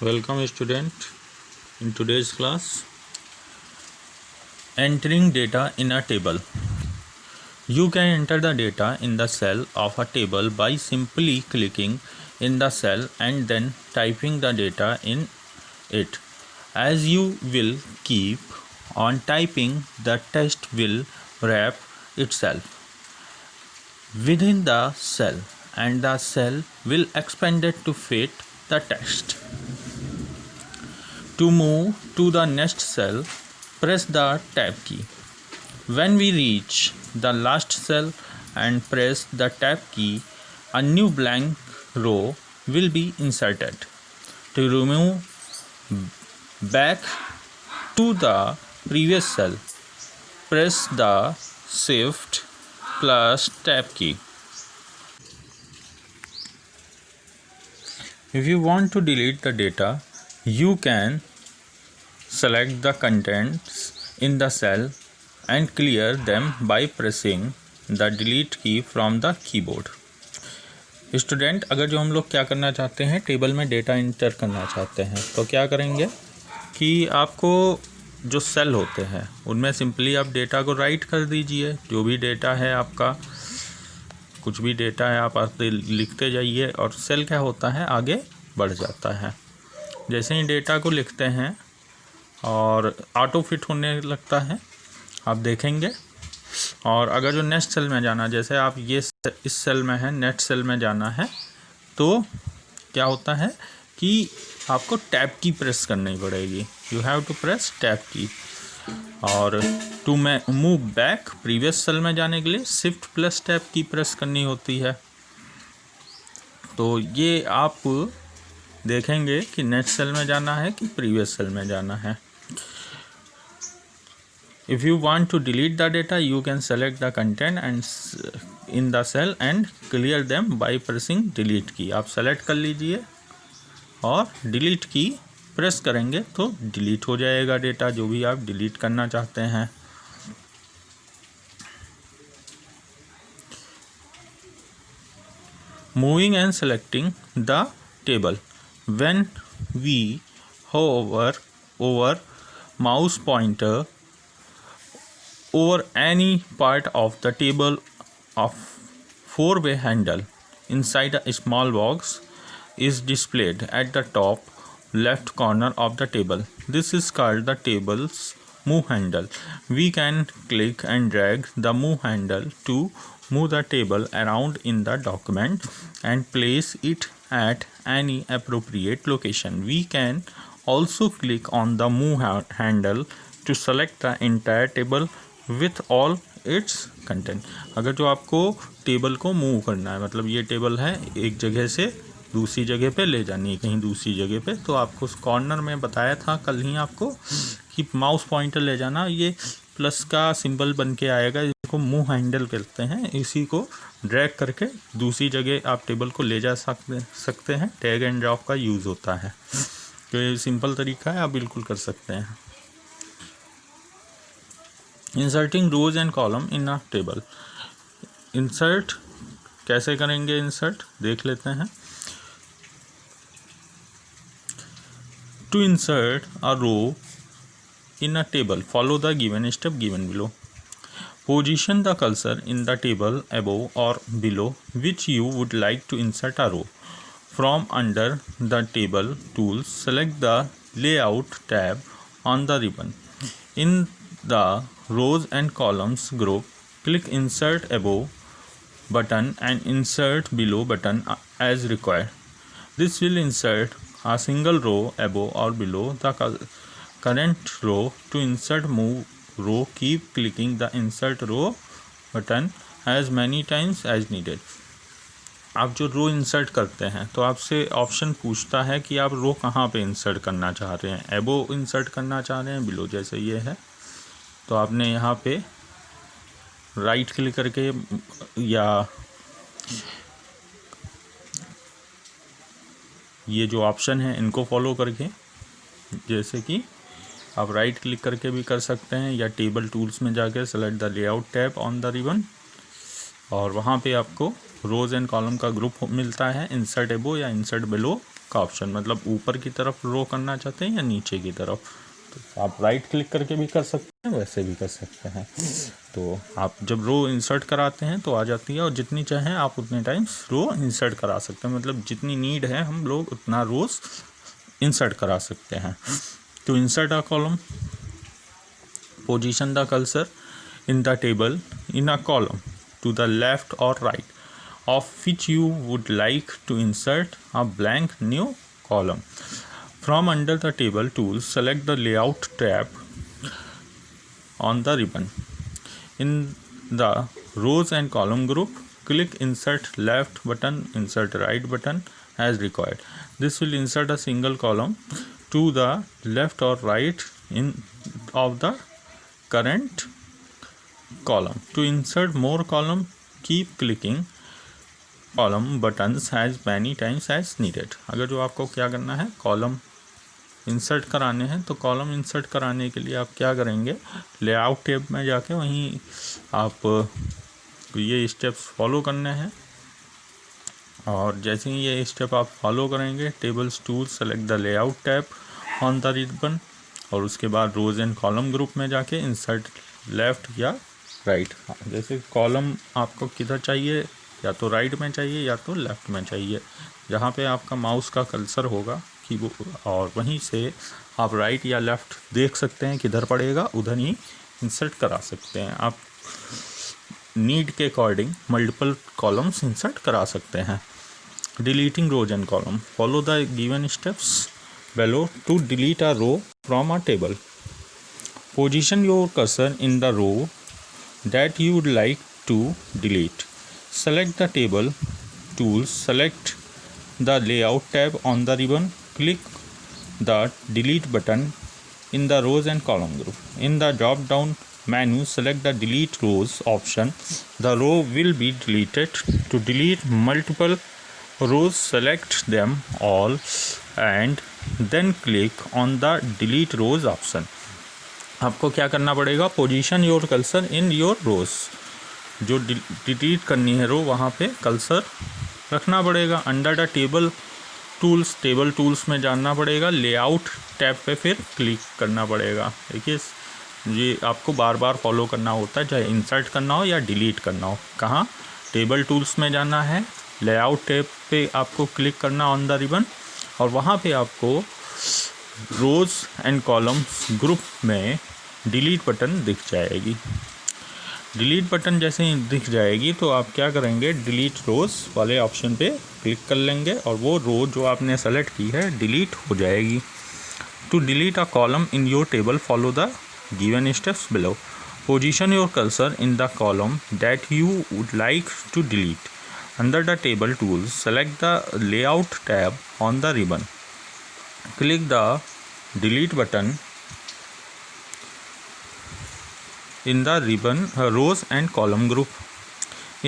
Welcome student. In today's class, entering data in a table. You can enter the data in the cell of a table by simply clicking in the cell and then typing the data in it. As you will keep on typing, the text will wrap itself within the cell and the cell will expand it to fit the text. To move to the next cell, press the tab key. When we reach the last cell and press the tab key, a new blank row will be inserted. To remove back to the previous cell, press the Shift plus tab key. If you want to delete the data, you can select the contents in the cell and clear them by pressing the delete key from the keyboard. Student, अगर जो हम लोग क्या करना चाहते हैं, table में data inter करना चाहते हैं, तो क्या करेंगे कि आपको जो सेल होते हैं उनमें सिंपली आप डेटा को राइट कर दीजिए। जो भी डेटा है आपका, कुछ भी डेटा है आप लिखते जाइए और सेल क्या होता है आगे बढ़ जाता है। जैसे ही डेटा को लिखते हैं और ऑटो फिट होने लगता है, आप देखेंगे। और अगर जो नेक्स्ट सेल में जाना, जैसे आप ये इस सेल में है, नेक्स्ट सेल में जाना है, तो क्या होता है कि आपको टैब की प्रेस करनी पड़ेगी। You have to press tab key. और to move back previous cell में जाने के लिए shift plus tab key press करनी होती है। तो ये आप देखेंगे कि नेक्स्ट सेल में जाना है कि प्रीवियस सेल में जाना है। If you want to delete the data, you can select the content and in the cell and clear them by pressing delete key. आप select कर लीजिए और delete की प्रेस करेंगे तो delete हो जाएगा डेटा, जो भी आप delete करना चाहते हैं। Moving and selecting the table. When we hover over mouse pointer over any part of the table, of four-way handle inside a small box is displayed at the top left corner of the table. This is called the table's move handle. We can click and drag the move handle to move the table around in the document and place it at any appropriate location. We can also click on the move handle to select the entire table with all it's content. अगर जो आपको table को move करना है, मतलब ये table है, एक जगह से दूसरी जगह पे ले जानी है, कहीं दूसरी जगह पे, तो आपको उस कॉर्नर में बताया था कल ही आपको कि माउस पॉइंटर ले जाना, ये प्लस का सिंबल बन के आएगा, इसको मूव हैंडल कहते हैं। इसी को ड्रैग करके दूसरी जगह आप टेबल को ले जा सकते हैं। टैग एंड ड्रॉप का यूज़ होता है, तो ये सिंपल तरीका है, आप बिल्कुल कर सकते हैं। Inserting rows and column in a table. Insert कैसे करेंगे, इंसर्ट देख लेते हैं। To insert a row in a table, follow the given step given below. Position the cursor in the table above और below which you would like to insert a row. From under the table tools, select the layout tab on the ribbon. In the rows and columns group, click insert above button and insert below button as required. This will insert a single row above or below the current row. To insert move row, keep clicking the insert row button as many times as needed. आप जो रो insert करते हैं तो आपसे option पूछता है कि आप रो कहाँ पे इंसर्ट करना चाह रहे हैं। एबो इंसर्ट करना चाह रहे हैं, बिलो जैसे ये है, तो आपने यहाँ पे राइट क्लिक करके या ये जो ऑप्शन है इनको फॉलो करके, जैसे कि आप राइट क्लिक करके भी कर सकते हैं, या टेबल टूल्स में जाकर select the layout tab on the ribbon और वहाँ पे आपको रोज एंड कॉलम का ग्रुप मिलता है, इंसर्ट एबो या इंसर्ट बिलो का ऑप्शन, मतलब ऊपर की तरफ रो करना चाहते हैं या नीचे की तरफ, तो आप राइट क्लिक करके भी कर सकते हैं, वैसे भी कर सकते हैं। तो आप जब रो इंसर्ट कराते हैं तो आ जाती है, और जितनी चाहें आप उतने टाइम्स रो इंसर्ट करा सकते हैं, मतलब जितनी नीड है हम लोग उतना रोज इंसर्ट करा सकते हैं। तो insert a column, position the cursor in the table in a column to the left or right of which you would like to insert a blank new column. From under the table tools, select the layout tab on the ribbon. In the rows and column group, click insert left button, insert right button as required. This will insert a single column to the left or right in of the current column. To insert more column, keep clicking column buttons as many times as needed. अगर जो आपको क्या करना है, column insert कराने हैं, तो column insert कराने के लिए आप क्या करेंगे, लेआउट टैब में जाके वहीं आप ये स्टेप्स फॉलो करने हैं, और जैसे ही ये स्टेप आप फॉलो करेंगे, tables tool select the layout tab on the ribbon, और उसके बाद रोज एंड कॉलम ग्रुप में जाके इंसर्ट लेफ्ट या राइट। जैसे कॉलम आपको किधर चाहिए, या तो राइट में चाहिए या तो लेफ़्ट में चाहिए, जहाँ पे आपका माउस का कर्सर होगा कि वो, और वहीं से आप राइट या लेफ़्ट देख सकते हैं किधर पड़ेगा, उधर ही इंसर्ट करा सकते हैं। आप नीड के अकॉर्डिंग मल्टीपल कॉलम्स इंसर्ट करा सकते हैं। Deleting rows and column, follow the given steps below to delete a row from a table. Position your cursor in the row that you would like to delete. Select the table tools, select the layout tab on the ribbon, click the delete button in the rows and column group. In the drop down menu, select the delete rows option. The row will be deleted. To delete multiple rows, select them all and then click on the delete rows option. आपको क्या करना पड़ेगा, position your cursor in your rows, जो delete करनी है रो वहाँ पे cursor रखना पड़ेगा। अंडर द टेबल टूल्स में जाना पड़ेगा, लेआउट टैब पे फिर क्लिक करना पड़ेगा। देखिए ये आपको बार बार फॉलो करना होता है, चाहे इंसर्ट करना हो या डिलीट करना हो। कहाँ, टेबल टूल्स में जाना है, लेआउट टैब पे आपको क्लिक करना ऑन द रिबन, और वहाँ पे आपको रोज़ एंड कॉलम्स ग्रुप में डिलीट बटन दिख जाएगी। डिलीट बटन जैसे ही दिख जाएगी तो आप क्या करेंगे, डिलीट रोज़ वाले ऑप्शन पे क्लिक कर लेंगे, और वो रो जो आपने सेलेक्ट की है डिलीट हो जाएगी। To delete a column in your table, follow the given steps below. Position your cursor in the column that you would like to delete. Under the table tools, select the layout tab on the ribbon. Click the delete button in the ribbon rows and column group.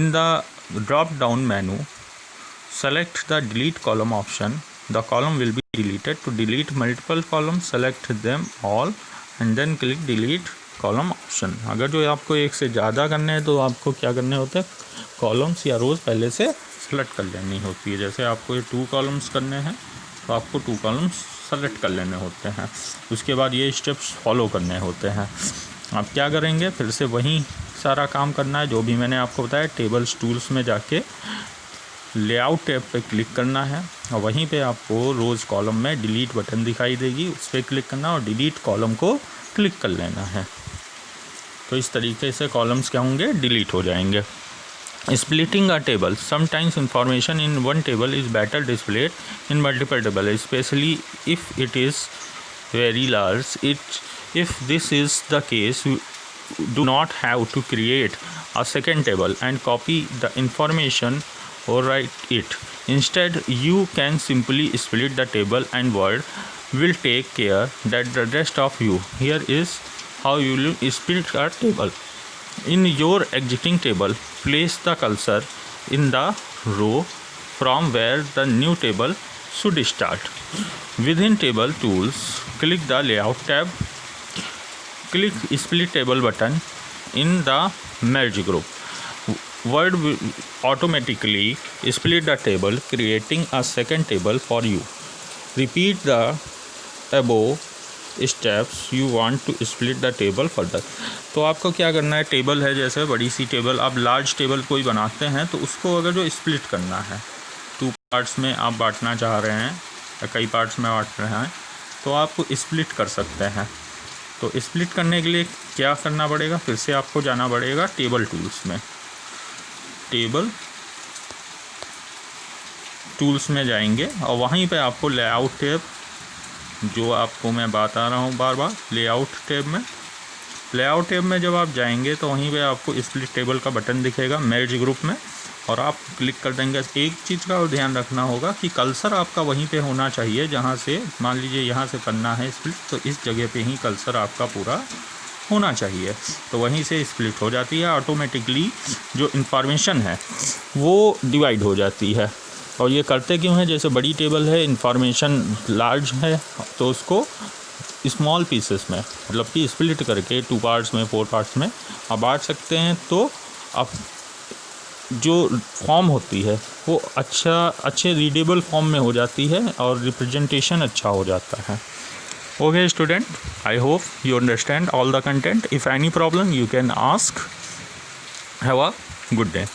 In the drop down menu, select the delete column option. The column will be deleted. To delete multiple columns, select them all and then click delete column option. अगर जो आपको एक से ज़्यादा करने हैं तो आपको क्या करने होते हैं, कॉलम्स या रोज़ पहले से सेलेक्ट कर लेनी होती है। जैसे आपको ये 2 कॉलम्स करने हैं तो आपको 2 कॉलम्स सेलेक्ट कर लेने होते हैं, उसके बाद ये स्टेप्स फॉलो करने होते हैं। आप क्या करेंगे, फिर से वही सारा काम करना है जो भी मैंने आपको बताया। टेबल्स टूल्स में जाके लेआउट टैब पे क्लिक करना है, और वहीं पे आपको रोज़ कॉलम में डिलीट बटन दिखाई देगी, उस पर क्लिक करना और डिलीट कॉलम को क्लिक कर लेना है। तो इस तरीके से कॉलम्स क्या होंगे, डिलीट हो जाएंगे। Splitting a table, sometimes information in one table is better displayed in multiple table, specially if it is very large. If this is the case, do not have to create a second table and copy the information or write it. Instead, you can simply split the table and Word will take care that the rest of you. Here is how you will split a table. In your existing table, place the cursor in the row from where the new table should start. Within table tools, click the layout tab. Click split table button in the merge group. word will automatically split the table, creating a second table for you. Repeat the above steps you want to split the table further. तो आपको क्या करना है, table है जैसे बड़ी सी table, आप large table कोई बनाते हैं तो उसको अगर जो स्प्लिट करना है, 2 पार्ट्स में आप बांटना चाह रहे हैं या कई पार्ट्स में बांट रहे हैं, तो आपको स्प्लिट कर सकते हैं। तो स्प्लिट करने के लिए क्या करना पड़ेगा, फिर से आपको जाना पड़ेगा टेबल टूल्स में। टेबल टूल्स में जाएंगे और वहीं पे आपको लेआउट टैब, जो आपको मैं बता रहा हूँ बार बार, लेआउट टैब में जब आप जाएंगे तो वहीं पे आपको स्प्लिट टेबल का बटन दिखेगा मर्ज ग्रुप में, और आप क्लिक कर देंगे। एक चीज़ का और ध्यान रखना होगा कि कर्सर आपका वहीं पे होना चाहिए जहाँ से, मान लीजिए यहाँ से करना है स्प्लिट, तो इस जगह पे ही कर्सर आपका पूरा होना चाहिए, तो वहीं से स्प्लिट हो जाती है ऑटोमेटिकली। जो इन्फॉर्मेशन है वो डिवाइड हो जाती है। और ये करते क्यों है, जैसे बड़ी टेबल है, इन्फॉर्मेशन लार्ज है, तो उसको स्मॉल पीसेस में, मतलब कि स्प्लिट करके 2 पार्ट्स में, 4 पार्ट्स में आप बांट सकते हैं। तो आप जो फॉर्म होती है वो अच्छे रीडेबल फॉर्म में हो जाती है और रिप्रेजेंटेशन अच्छा हो जाता है। Okay student, I hope you understand all the content. If any problem you can ask. Have a good day.